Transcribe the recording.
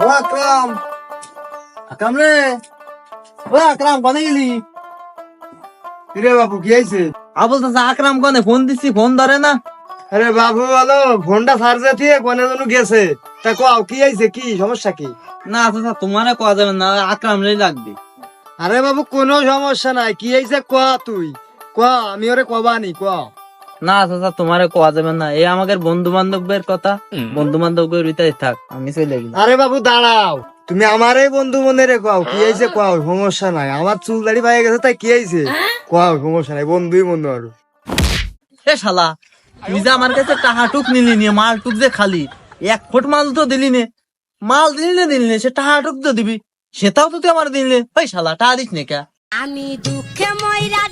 ও আকরাম, আকরাম রে, ও আকরাম কোনে গেলি? কিরে বাবু কি হয়েছে? আবুল চাচা আকরাম কোনে ফোন দিচ্ছি, ফোন ধরে না। আরে বাবু বলো, ফোনটা চার্জে দিয়ে কোনে যেন গেছে। তা কও কি হয়েছে, কি সমস্যা কি? না চাচা তোমারে কোয়া যাবে না, আকরাম রে লাগবে। আরে বাবু কোনো সমস্যা নাই, কি হয়েছে ক, তুই ক, আমি ওরে কবানি ক। না চাচা তোমারে কোয়া যাবে না, এই আমাদের বন্ধু বান্ধবের কথা, বন্ধু বান্ধবের ভিতরে থাক, আমি চলে গেলাম। আরে বাবু দাঁড়াও, তুমি আমার এই বন্ধু মনে রে কও কি হয়েছে কও, সমস্যা নাই। আমার চুল দাড়ি পাই গেছে, তাই কি হয়েছে কও, সমস্যা নাই, বন্ধুই বন্ধু আরো। এ শালা, তুই যে আমার কাছে টাকা টুক নিলি নে, মাল টুক যে খালি, এক ফুট মাল তো দিলি নে, মাল দিলি নে, সে টাকা টুক তো দিবি, সেটাও তো তুই আমার দিলি নে। ওই শালা টাকা দিস নে কে? আমি দুঃখে ময়রা